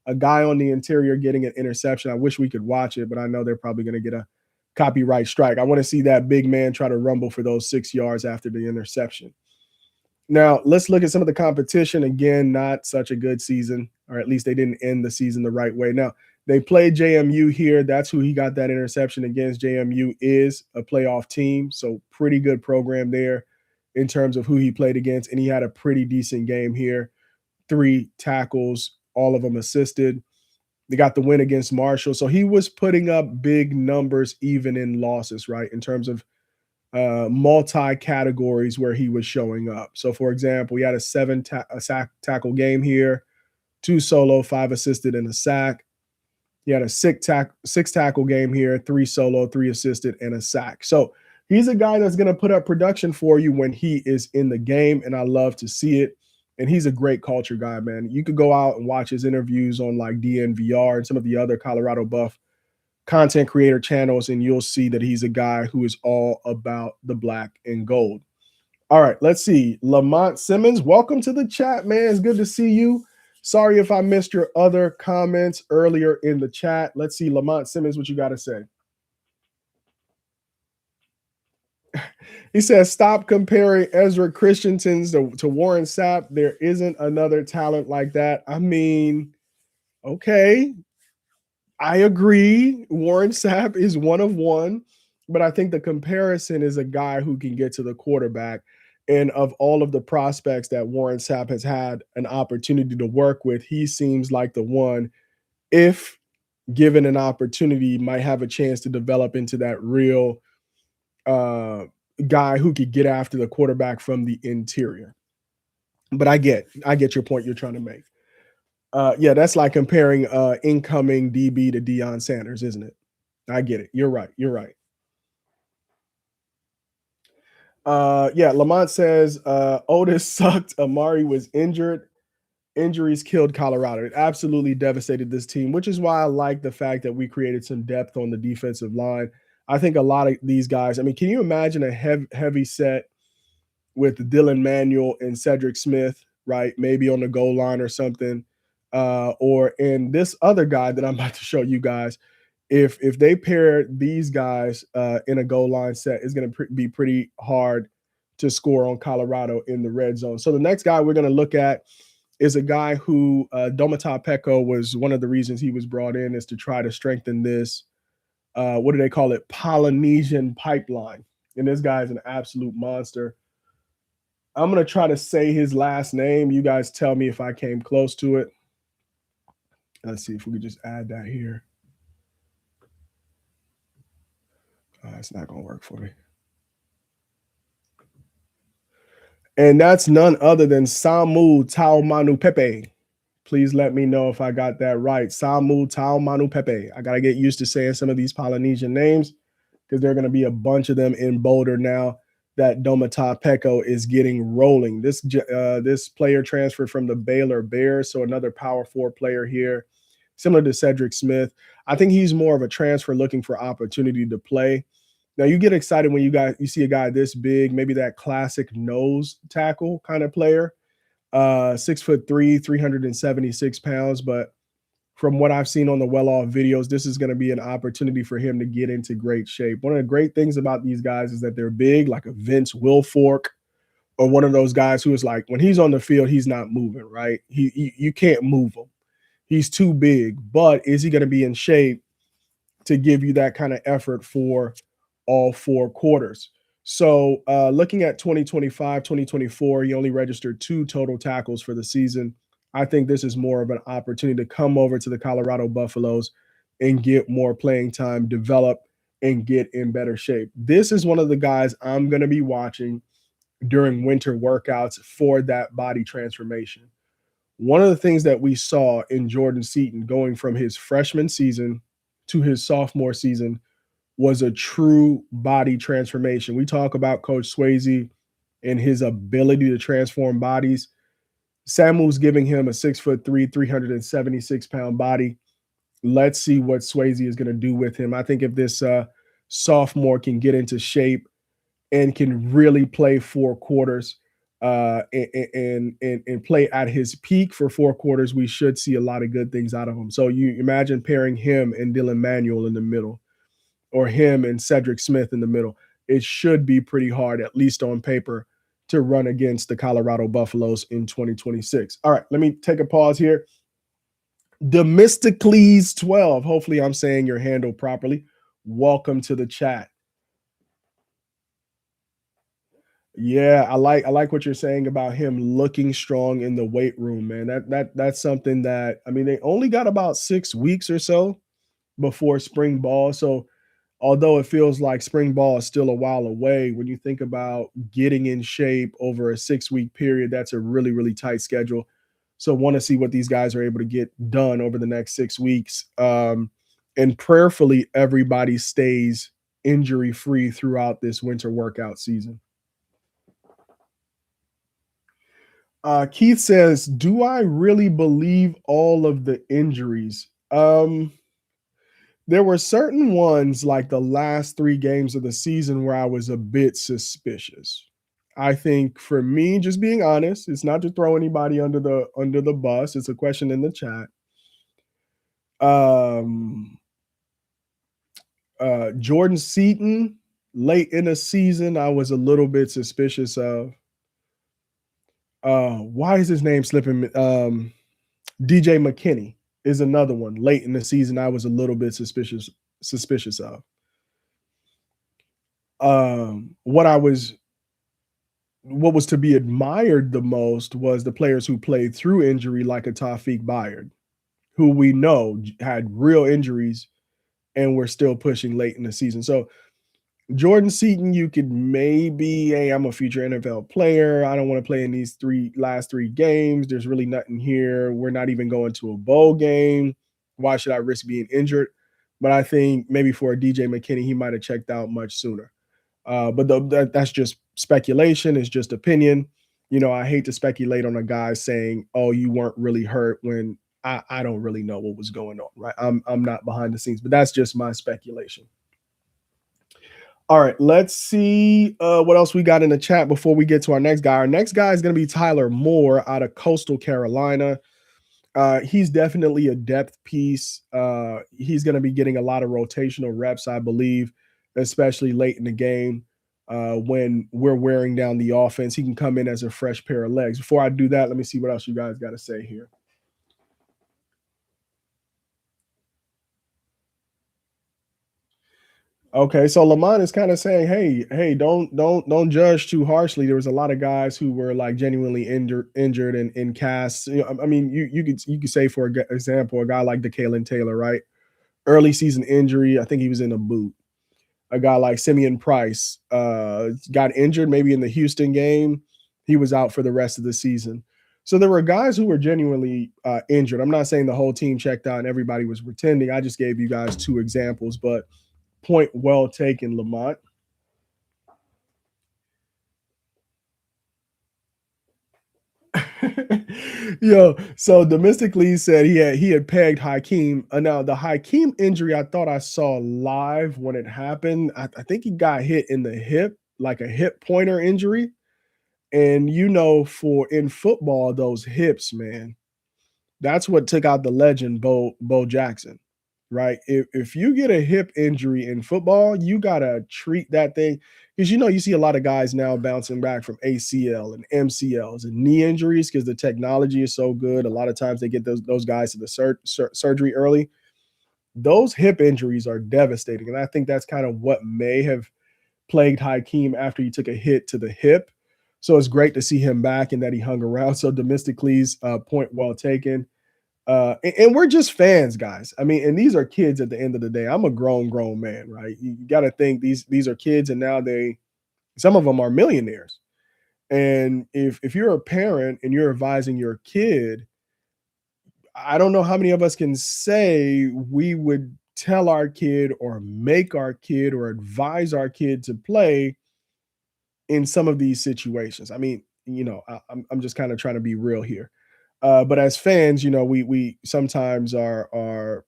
A guy on the interior getting an interception. I wish we could watch it, but I know they're probably going to get a copyright strike. I want to see that big man try to rumble for those 6 yards after the interception. Now, let's look at some of the competition. Again, not such a good season, or at least they didn't end the season the right way. Now, they played JMU here. That's who he got that interception against. JMU is a playoff team, so pretty good program there in terms of who he played against. And he had a pretty decent game here. 3 tackles, all of them assisted. They got the win against Marshall. So he was putting up big numbers even in losses, right, in terms of multi categories where he was showing up. So, for example, we had a sack tackle game here, 2 solo, 5 assisted, and a sack. He had a 6 tackle game here, 3 solo, 3 assisted, and a sack. So he's a guy that's going to put up production for you when he is in the game, and I love to see it. And he's a great culture guy, man. You could go out and watch his interviews on like DNVR and some of the other Colorado Buff content creator channels, and you'll see that he's a guy who is all about the black and gold. All right, let's see. Lamont Simmons, welcome to the chat, man. It's good to see you. Sorry if I missed your other comments earlier in the chat. Let's see, Lamont Simmons, what you got to say. He says, stop comparing Ezra Christensen to Warren Sapp. There isn't another talent like that. I mean, okay, I agree. Warren Sapp is one of one, but I think the comparison is a guy who can get to the quarterback. And of all of the prospects that Warren Sapp has had an opportunity to work with, he seems like the one, if given an opportunity, might have a chance to develop into that real uh, guy who could get after the quarterback from the interior. But I get your point you're trying to make. Yeah, that's like comparing incoming DB to Deion Sanders, isn't it? I get it. You're right. You're right. Yeah, Lamont says Otis sucked. Amari was injured. Injuries killed Colorado. It absolutely devastated this team, which is why I like the fact that we created some depth on the defensive line. I think a lot of these guys, I mean, can you imagine a heavy set with Dylan Manuel and Cedric Smith, right? Maybe on the goal line or something. Or in this other guy that I'm about to show you guys, if they pair these guys in a goal line set, it's going to be pretty hard to score on Colorado in the red zone. So the next guy we're going to look at is a guy who Domata Peko was one of the reasons he was brought in is to try to strengthen this. What do they call it? Polynesian pipeline. And this guy is an absolute monster. I'm going to try to say his last name. You guys tell me if I came close to it. Let's see if we could just add that here. It's not going to work for me. And that's none other than Samu Taumanu Pepe. Please let me know if I got that right. Samu Taumanu Pepe. I got to get used to saying some of these Polynesian names because there are going to be a bunch of them in Boulder now that Domata Peko is getting rolling. This player transferred from the Baylor Bears, so another Power 4 player here, similar to Cedric Smith. I think he's more of a transfer looking for opportunity to play. Now you get excited when you see a guy this big, maybe that classic nose tackle kind of player. 6'3", 376 pounds, but from what I've seen on the well-off videos, this is going to be an opportunity for him to get into great shape. One of the great things about these guys is that they're big, like a Vince Wilfork, or one of those guys who is like, when he's on the field, he's not moving, right? You can't move him. He's too big, but is he going to be in shape to give you that kind of effort for all 4 quarters? So looking at 2025, 2024, he only registered 2 total tackles for the season. I think this is more of an opportunity to come over to the Colorado Buffaloes and get more playing time, develop, and get in better shape. This is one of the guys I'm going to be watching during winter workouts for that body transformation. One of the things that we saw in Jordan Seaton going from his freshman season to his sophomore season was a true body transformation. We talk about Coach Swayze and his ability to transform bodies. Samuel's giving him a 6'3", 376-pound body. Let's see what Swayze is going to do with him. I think if this sophomore can get into shape and can really play 4 quarters and play at his peak for 4 quarters, we should see a lot of good things out of him. So you imagine pairing him and Dylan Manuel in the middle, or him and Cedric Smith in the middle. It should be pretty hard, at least on paper, to run against the Colorado Buffaloes in 2026. All right, let me take a pause here. Demistocles 12. Hopefully I'm saying your handle properly. Welcome to the chat. Yeah, I like what you're saying about him looking strong in the weight room, man. That's something that, I mean, they only got about 6 weeks or so before spring ball. So although it feels like spring ball is still a while away, when you think about getting in shape over a 6-week period, that's a really, really tight schedule. So want to see what these guys are able to get done over the next 6 weeks. And prayerfully, everybody stays injury free throughout this winter workout season. Keith says, do I really believe all of the injuries? There were certain ones like the last 3 games of the season where I was a bit suspicious. I think for me, just being honest, it's not to throw anybody under the bus. It's a question in the chat. Jordan Seaton, late in the season, I was a little bit suspicious of. Why is his name slipping? DJ McKinney is another one. Late in the season, I was a little bit suspicious of. What was to be admired the most was the players who played through injury, like a Tawfiq Bayard, who we know had real injuries and were still pushing late in the season. So Jordan Seaton, you could maybe, hey, I'm a future NFL player. I don't want to play in these last three games. There's really nothing here. We're not even going to a bowl game. Why should I risk being injured? But I think maybe for a DJ McKinney, he might have checked out much sooner. But that's just speculation. It's just opinion. I hate to speculate on a guy saying, "Oh, you weren't really hurt," when I don't really know what was going on. Right? I'm not behind the scenes, but that's just my speculation. All right, let's see what else we got in the chat before we get to our next guy. Our next guy is going to be Tyler Moore out of Coastal Carolina. He's definitely a depth piece. He's going to be getting a lot of rotational reps, I believe, especially late in the game when we're wearing down the offense. He can come in as a fresh pair of legs. Before I do that, let me see what else you guys got to say here. Okay, so Lamont is kind of saying, hey, don't judge too harshly. There was a lot of guys who were like genuinely injured and in casts. I mean, you could say for example, a guy like DeKalen Taylor, right? Early season injury. I think he was in a boot. A guy like Simeon Price got injured maybe in the Houston game. He was out for the rest of the season. So there were guys who were genuinely injured. I'm not saying the whole team checked out and everybody was pretending. I just gave you guys two examples, but point well taken, Lamont. Yo, so domestically said he had pegged Hakeem. Now the Hakeem injury, I thought I saw live when it happened. I think he got hit in the hip, like a hip pointer injury. And for in football, those hips, man, that's what took out the legend Bo Jackson, right? If you get a hip injury in football, you gotta treat that thing because you see a lot of guys now bouncing back from ACL and MCLs and knee injuries because the technology is so good. A lot of times they get those guys to the surgery early. Those hip injuries are devastating, and I think that's kind of what may have plagued Hakeem after he took a hit to the hip. So it's great to see him back and that he hung around. So Domestically's point well taken. And we're just fans, guys. I mean, and these are kids at the end of the day. I'm a grown man, right? You got to think these are kids, and now some of them are millionaires. And if you're a parent and you're advising your kid, I don't know how many of us can say we would tell our kid or make our kid or advise our kid to play in some of these situations. I mean, I'm just kind of trying to be real here. But as fans, we sometimes are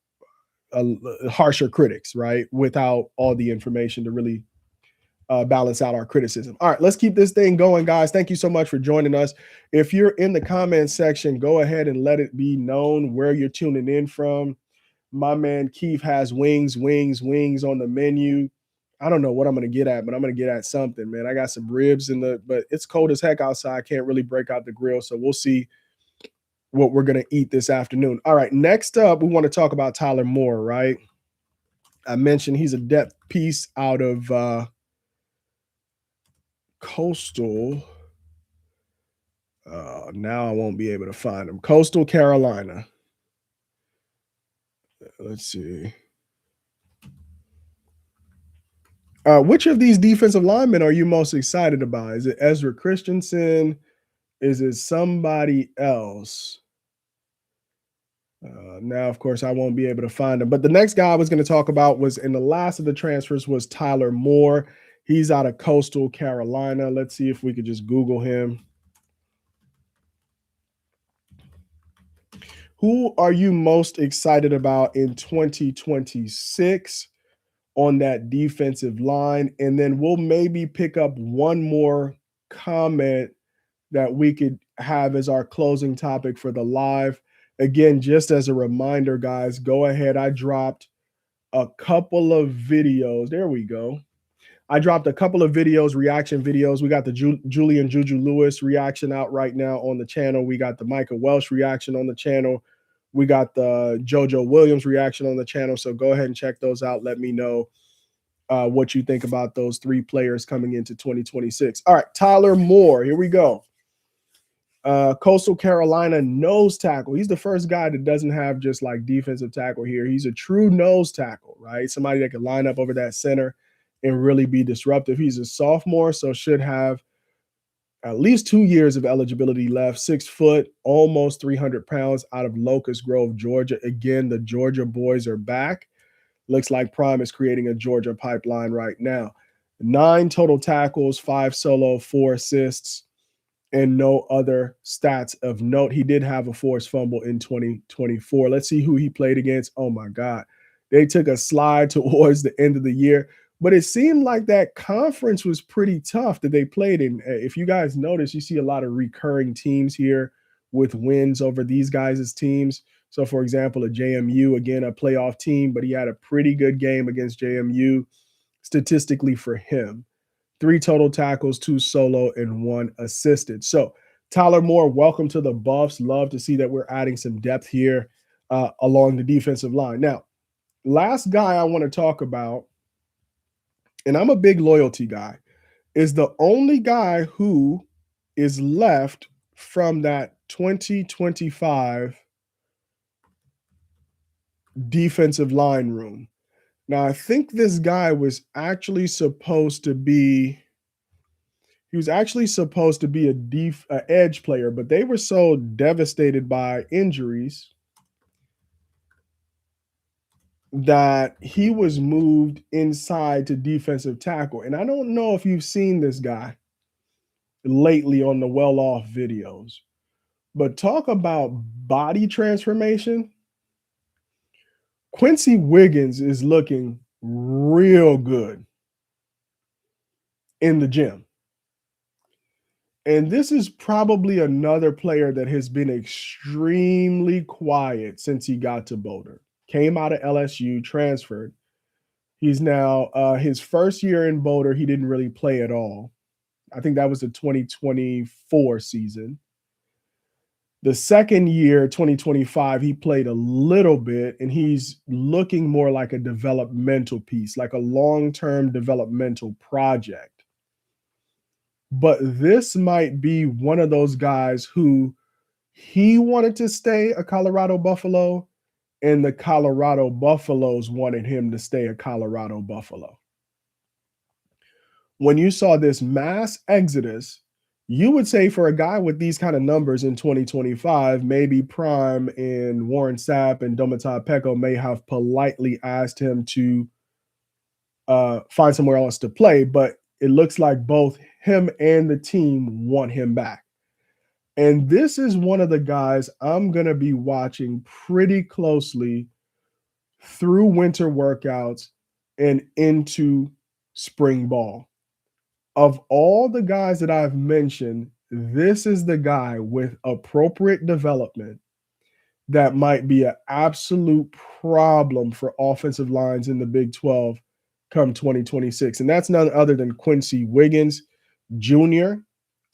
harsher critics, right? Without all the information to really balance out our criticism. All right, let's keep this thing going, guys. Thank you so much for joining us. If you're in the comment section, go ahead and let it be known where you're tuning in from. My man Keith has wings on the menu. I don't know what I'm going to get at, but I'm going to get at something, man. I got some ribs but it's cold as heck outside. Can't really break out the grill. So we'll see what we're going to eat this afternoon. All right. Next up, we want to talk about Tyler Moore, right? I mentioned he's a depth piece out of Coastal. Now I won't be able to find him. Coastal Carolina. Let's see. Which of these defensive linemen are you most excited about? Is it Ezra Christensen? Is it somebody else? Now, of course, I won't be able to find him. But the next guy I was going to talk about was in the last of the transfers was Tyler Moore. He's out of Coastal Carolina. Let's see if we could just Google him. Who are you most excited about in 2026 on that defensive line? And then we'll maybe pick up one more comment that we could have as our closing topic for the live. Again, just as a reminder, guys, go ahead. I dropped a couple of videos. There we go. I dropped a couple of videos, reaction videos. We got the Julian Juju Lewis reaction out right now on the channel. We got the Micah Welsh reaction on the channel. We got the JoJo Williams reaction on the channel. So go ahead and check those out. Let me know what you think about those three players coming into 2026. All right, Tyler Moore. Here we go. Coastal Carolina nose tackle. He's the first guy that doesn't have just like defensive tackle here. He's a true nose tackle, right? Somebody that can line up over that center and really be disruptive. He's a sophomore, so should have at least 2 years of eligibility left. 6 foot, almost 300 pounds, out of Locust Grove, Georgia. Again, the Georgia boys are back. Looks like Prime is creating a Georgia pipeline right now. 9 total tackles, 5 solo, 4 assists, and no other stats of note. He did have a forced fumble in 2024. Let's see who he played against. Oh my God. They took a slide towards the end of the year, but it seemed like that conference was pretty tough that they played in. If you guys notice, you see a lot of recurring teams here with wins over these guys' teams. So, for example, a JMU, again, a playoff team, but he had a pretty good game against JMU statistically for him. 3 total tackles, 2 solo, and 1 assisted. So, Tyler Moore, welcome to the Buffs. Love to see that we're adding some depth here along the defensive line. Now, last guy I want to talk about, and I'm a big loyalty guy, is the only guy who is left from that 2025 defensive line room. Now, I think this guy was actually supposed to be a edge player, but they were so devastated by injuries that he was moved inside to defensive tackle. And I don't know if you've seen this guy lately on the well-off videos, but talk about body transformation. Quincy Wiggins is looking real good in the gym. And this is probably another player that has been extremely quiet since he got to Boulder. Came out of LSU, transferred. He's now his first year in Boulder, he didn't really play at all. I think that was the 2024 season. The second year, 2025, he played a little bit, and he's looking more like a developmental piece, like a long-term developmental project. But this might be one of those guys who he wanted to stay a Colorado Buffalo, and the Colorado Buffaloes wanted him to stay a Colorado Buffalo. When you saw this mass exodus, you would say for a guy with these kind of numbers in 2025, maybe Prime and Warren Sapp and Domata Peko may have politely asked him to find somewhere else to play, but it looks like both him and the team want him back. And this is one of the guys I'm going to be watching pretty closely through winter workouts and into spring ball. Of all the guys that I've mentioned, this is the guy with appropriate development that might be an absolute problem for offensive lines in the Big 12 come 2026. And that's none other than Quincy Wiggins Jr.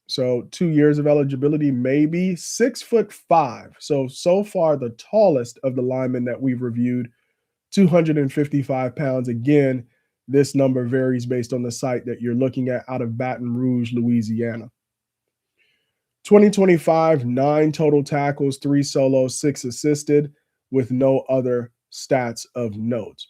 So 2 years of eligibility, maybe 6'5". So far the tallest of the linemen that we've reviewed, 255 pounds. Again, this number varies based on the site that you're looking at, out of Baton Rouge, Louisiana. 2025, 9 total tackles, 3 solos, 6 assisted, with no other stats of note.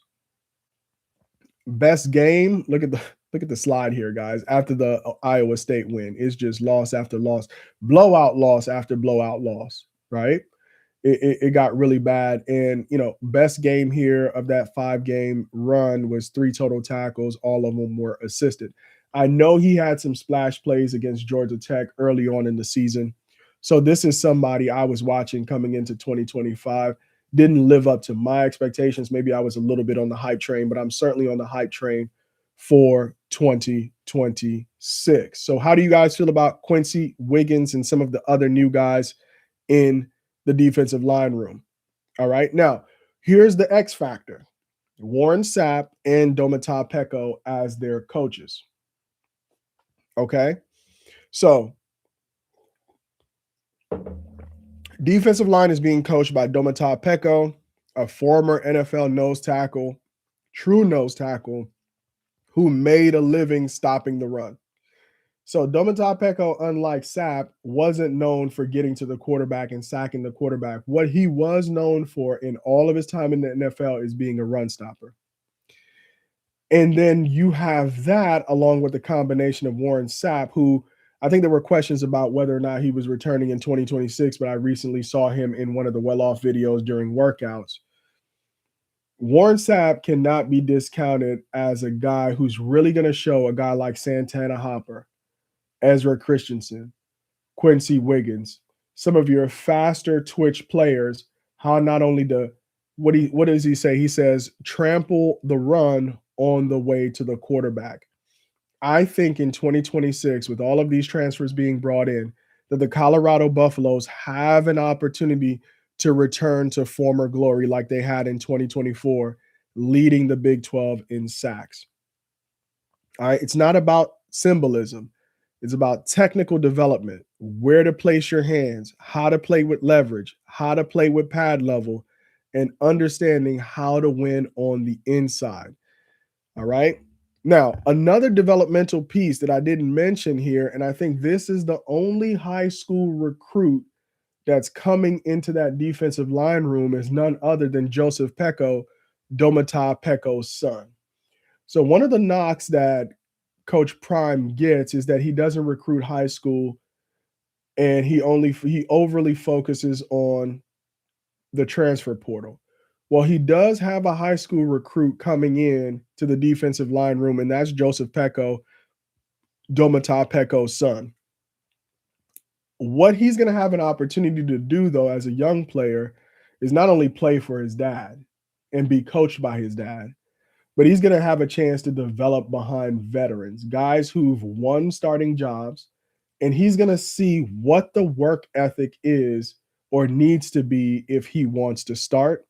Best game, look at the slide here, guys. After the Iowa State win, it's just loss after loss, blowout loss after blowout loss, right? It got really bad. And, best game here of that 5-game run was 3 total tackles. All of them were assisted. I know he had some splash plays against Georgia Tech early on in the season. So this is somebody I was watching coming into 2025. Didn't live up to my expectations. Maybe I was a little bit on the hype train, but I'm certainly on the hype train for 2026. So how do you guys feel about Quincy Wiggins and some of the other new guys in the defensive line room? All right. Now, here's the X factor. Warren Sapp and Domata Peko as their coaches. Okay. So defensive line is being coached by Domata Peko, a former NFL nose tackle, true nose tackle, who made a living stopping the run. So Domata Peko, unlike Sapp, wasn't known for getting to the quarterback and sacking the quarterback. What he was known for in all of his time in the NFL is being a run stopper. And then you have that along with the combination of Warren Sapp, who I think there were questions about whether or not he was returning in 2026, but I recently saw him in one of the well off videos during workouts. Warren Sapp cannot be discounted as a guy who's really going to show a guy like Santana Hopper, Ezra Christensen, Quincy Wiggins, some of your faster twitch players, how not only to what does he say? He says trample the run on the way to the quarterback. I think in 2026, with all of these transfers being brought in, that the Colorado Buffaloes have an opportunity to return to former glory like they had in 2024, leading the Big 12 in sacks. All right. It's not about symbolism. It's about technical development, where to place your hands, how to play with leverage, how to play with pad level, and understanding how to win on the inside. All right. Now, another developmental piece that I didn't mention here, and I think this is the only high school recruit that's coming into that defensive line room, is none other than Joseph Peko, Domata Peko's son. So, one of the knocks that Coach Prime gets is that he doesn't recruit high school, and he overly focuses on the transfer portal. Well, he does have a high school recruit coming in to the defensive line room, and that's Joseph Peko, Domata Peko's son. What he's going to have an opportunity to do, though, as a young player, is not only play for his dad and be coached by his dad, but he's going to have a chance to develop behind veterans, guys who've won starting jobs, and he's going to see what the work ethic is or needs to be if he wants to start.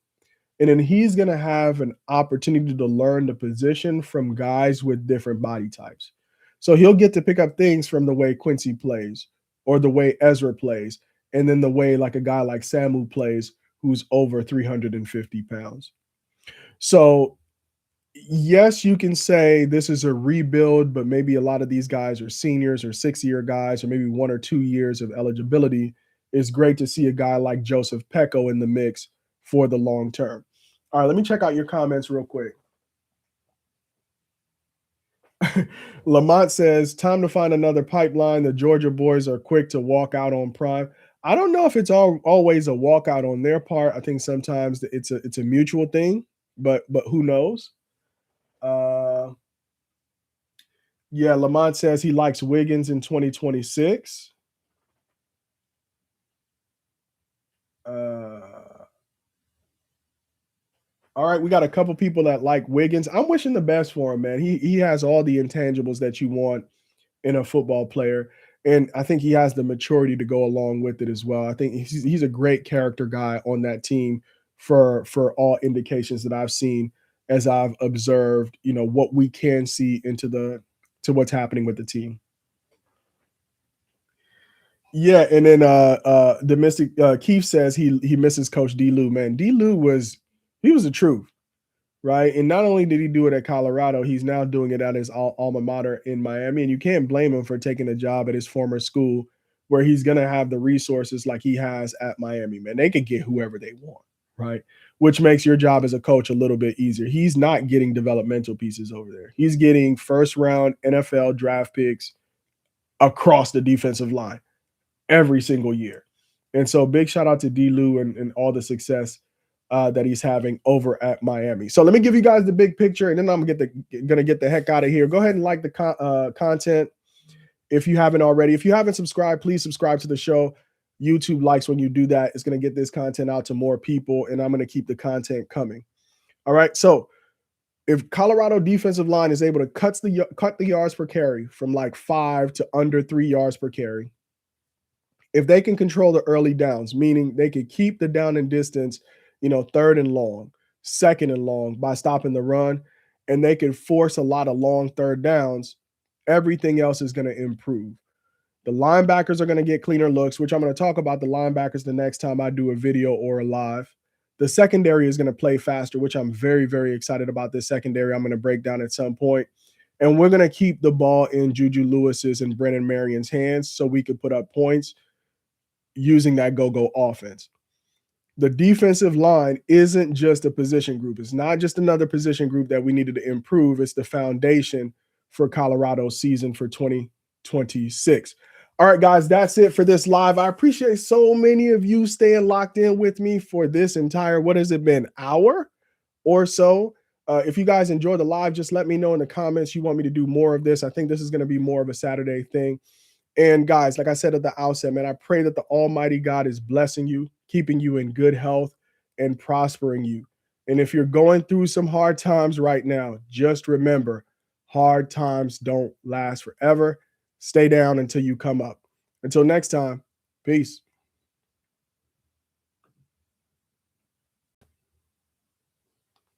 And then he's going to have an opportunity to learn the position from guys with different body types. So he'll get to pick up things from the way Quincy plays or the way Ezra plays, and then the way like a guy like Samu plays who's over 350 pounds. So yes, you can say this is a rebuild, but maybe a lot of these guys are seniors or 6-year guys, or maybe 1 or 2 years of eligibility. It's great to see a guy like Joseph Peko in the mix for the long term. All right, let me check out your comments real quick. Lamont says, time to find another pipeline. The Georgia boys are quick to walk out on Prime. I don't know if it's always a walkout on their part. I think sometimes it's a mutual thing, but who knows? Yeah, Lamont says he likes Wiggins in 2026. All right, we got a couple people that like Wiggins. I'm wishing the best for him, man. He has all the intangibles that you want in a football player, and I think he has the maturity to go along with it as well. I think he's a great character guy on that team for all indications that I've seen as I've observed, what we can see to what's happening with the team. Yeah, and then domestic Keith says he misses Coach D. Lou. Man, D. Lou was the truth, right? And not only did he do it at Colorado, he's now doing it at his alma mater in Miami. And you can't blame him for taking a job at his former school where he's gonna have the resources like he has at Miami. Man, they could get whoever they want, right? Which makes your job as a coach a little bit easier. He's not getting developmental pieces over there. He's getting first round NFL draft picks across the defensive line every single year. And so big shout out to D. Lou and all the success that he's having over at Miami. So let me give you guys the big picture, and then I'm gonna get the heck out of here. Go ahead and like the content if you haven't already. If you haven't subscribed, please subscribe to the show. YouTube likes when you do that. It's gonna get this content out to more people, and I'm gonna keep the content coming. All right. So if Colorado defensive line is able to cut the yards per carry from like 5 to under 3 yards per carry, if they can control the early downs, meaning they could keep the down and distance, third and long, second and long by stopping the run, and they can force a lot of long third downs, everything else is going to improve. The linebackers are going to get cleaner looks, which I'm going to talk about the linebackers the next time I do a video or a live. The secondary is going to play faster, which I'm very, very excited about this secondary. I'm going to break down at some point. And we're going to keep the ball in Juju Lewis's and Brennan Marion's hands so we can put up points using that go-go offense. The defensive line isn't just a position group. It's not just another position group that we needed to improve. It's the foundation for Colorado's season for 2026. All right, guys, that's it for this live. I appreciate so many of you staying locked in with me for this entire, what has it been, hour or so? If you guys enjoy the live, just let me know in the comments you want me to do more of this. I think this is going to be more of a Saturday thing. And guys, like I said at the outset, man, I pray that the Almighty God is blessing you, keeping you in good health, and prospering you. And if you're going through some hard times right now, just remember, hard times don't last forever. Stay down until you come up. Until next time, peace.